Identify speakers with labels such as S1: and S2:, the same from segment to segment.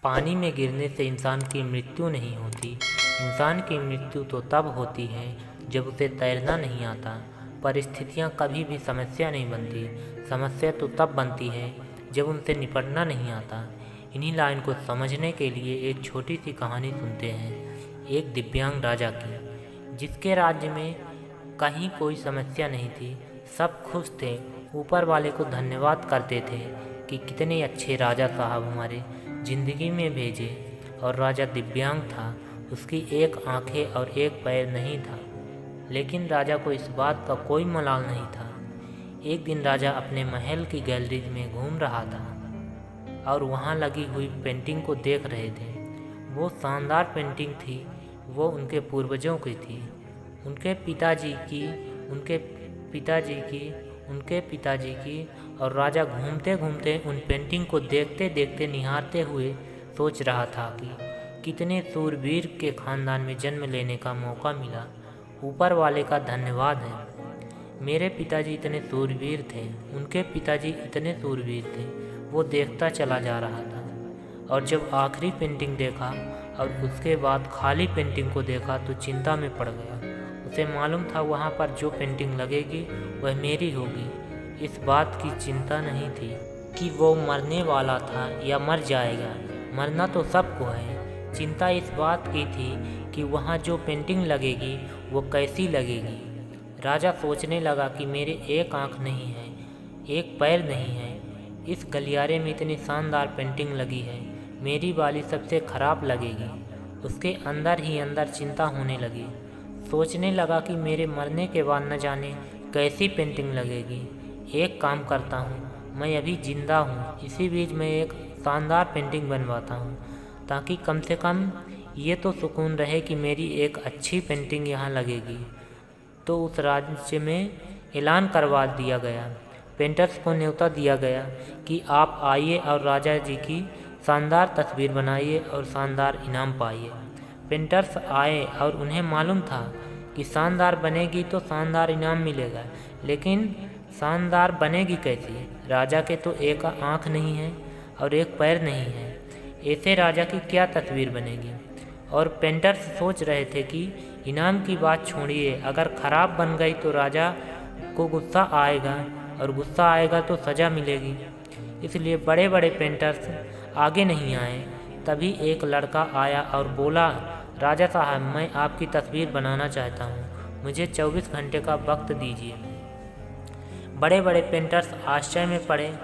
S1: पानी में गिरने से इंसान की मृत्यु नहीं होती। इंसान की मृत्यु तो तब होती है जब उसे तैरना नहीं आता। परिस्थितियाँ कभी भी समस्या नहीं बनती। समस्या तो तब बनती है जब उनसे निपटना नहीं आता। इन्हीं लाइन को समझने के लिए एक छोटी सी कहानी सुनते हैं, एक दिव्यांग राजा की, जिसके राज्य में कहीं कोई समस्या नहीं थी। सब खुश थे, ऊपर वाले को धन्यवाद करते थे कि कितने अच्छे राजा साहब हमारे ज़िंदगी में भेजे। और राजा दिव्यांग था, उसकी एक आंखें और एक पैर नहीं था, लेकिन राजा को इस बात का कोई मलाल नहीं था। एक दिन राजा अपने महल की गैलरी में घूम रहा था और वहाँ लगी हुई पेंटिंग को देख रहे थे। वो शानदार पेंटिंग थी, वो उनके पूर्वजों की थी, उनके पिताजी की, उनके पिताजी की। और राजा घूमते घूमते उन पेंटिंग को देखते देखते निहारते हुए सोच रहा था कि कितने सूरवीर के ख़ानदान में जन्म लेने का मौका मिला। ऊपर वाले का धन्यवाद है। मेरे पिताजी इतने सूरवीर थे, उनके पिताजी इतने सूरवीर थे। वो देखता चला जा रहा था और जब आखिरी पेंटिंग देखा और उसके बाद खाली पेंटिंग को देखा तो चिंता में पड़ गया। उसे मालूम था वहाँ पर जो पेंटिंग लगेगी वह मेरी होगी। इस बात की चिंता नहीं थी कि वो मरने वाला था या मर जाएगा। मरना तो सबको है। चिंता इस बात की थी कि वहाँ जो पेंटिंग लगेगी वो कैसी लगेगी। राजा सोचने लगा कि मेरे एक आँख नहीं है, एक पैर नहीं है, इस गलियारे में इतनी शानदार पेंटिंग लगी है, मेरी वाली सबसे खराब लगेगी। उसके अंदर ही अंदर चिंता होने लगी। सोचने लगा कि मेरे मरने के बाद न जाने कैसी पेंटिंग लगेगी। एक काम करता हूँ, मैं अभी जिंदा हूँ, इसी बीच में एक शानदार पेंटिंग बनवाता हूँ, ताकि कम से कम ये तो सुकून रहे कि मेरी एक अच्छी पेंटिंग यहाँ लगेगी। तो उस राज्य में ऐलान करवा दिया गया, पेंटर्स को न्योता दिया गया कि आप आइए और राजा जी की शानदार तस्वीर बनाइए और शानदार इनाम पाइए। पेंटर्स आए और उन्हें मालूम था कि शानदार बनेगी तो शानदार इनाम मिलेगा, लेकिन शानदार बनेगी कैसी? राजा के तो एक आँख नहीं है और एक पैर नहीं है, ऐसे राजा की क्या तस्वीर बनेगी? और पेंटर्स सोच रहे थे कि इनाम की बात छोड़िए, अगर ख़राब बन गई तो राजा को गुस्सा आएगा और गुस्सा आएगा तो सज़ा मिलेगी। इसलिए बड़े बड़े पेंटर्स आगे नहीं आए। तभी एक लड़का आया और बोला, राजा साहब, मैं आपकी तस्वीर बनाना चाहता हूँ, मुझे 24 घंटे का वक्त दीजिए। बड़े बड़े पेंटर्स आश्चर्य में पड़े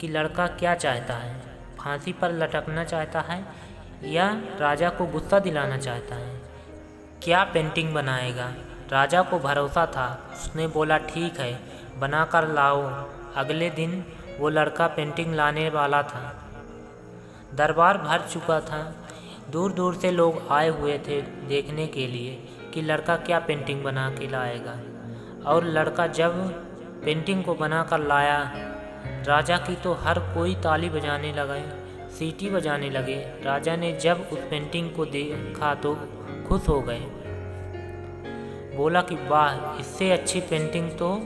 S1: कि लड़का क्या चाहता है, फांसी पर लटकना चाहता है या राजा को गुस्सा दिलाना चाहता है? क्या पेंटिंग बनाएगा? राजा को भरोसा था। उसने बोला, ठीक है, बना कर लाओ। अगले दिन वो लड़का पेंटिंग लाने वाला था। दरबार भर चुका था। दूर दूर से लोग आए हुए थे देखने के लिए कि लड़का क्या पेंटिंग बना के लाएगा। और लड़का जब पेंटिंग को बना कर लाया, राजा की तो हर कोई ताली बजाने लगे, सीटी बजाने लगे। राजा ने जब उस पेंटिंग को देखा तो खुश हो गए। बोला कि वाह, इससे अच्छी पेंटिंग तो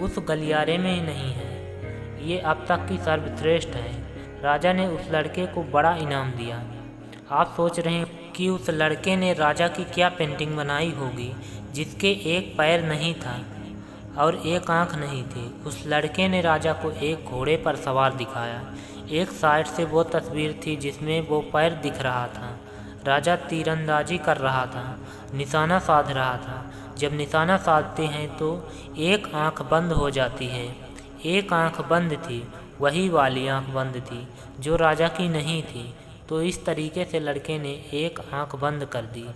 S1: उस गलियारे में ही नहीं है, ये अब तक की सर्वश्रेष्ठ है। राजा ने उस लड़के को बड़ा इनाम दिया। आप सोच रहे हैं कि उस लड़के ने राजा की क्या पेंटिंग बनाई होगी, जिसके एक पैर नहीं था और एक आँख नहीं थी। उस लड़के ने राजा को एक घोड़े पर सवार दिखाया। एक साइड से वो तस्वीर थी जिसमें वो पैर दिख रहा था। राजा तीरंदाजी कर रहा था, निशाना साध रहा था। जब निशाना साधते हैं तो एक आँख बंद हो जाती है। एक आँख बंद थी, वही वाली आँख बंद थी जो राजा की नहीं थी। तो इस तरीके से लड़के ने एक आँख बंद कर दी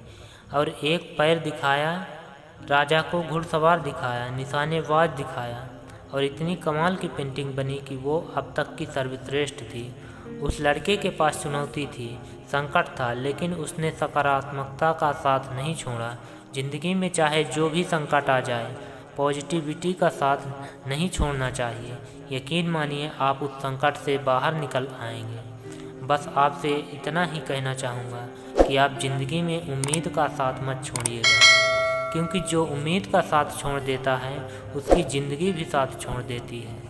S1: और एक पैर दिखाया, राजा को घुड़सवार दिखाया, निशानेबाज दिखाया और इतनी कमाल की पेंटिंग बनी कि वो अब तक की सर्वश्रेष्ठ थी। उस लड़के के पास चुनौती थी, संकट था, लेकिन उसने सकारात्मकता का साथ नहीं छोड़ा। ज़िंदगी में चाहे जो भी संकट आ जाए, पॉजिटिविटी का साथ नहीं छोड़ना चाहिए। यकीन मानिए, आप उस संकट से बाहर निकल आएंगे। बस आपसे इतना ही कहना चाहूँगा कि आप ज़िंदगी में उम्मीद का साथ मत छोड़िएगा, क्योंकि जो उम्मीद का साथ छोड़ देता है उसकी ज़िंदगी भी साथ छोड़ देती है।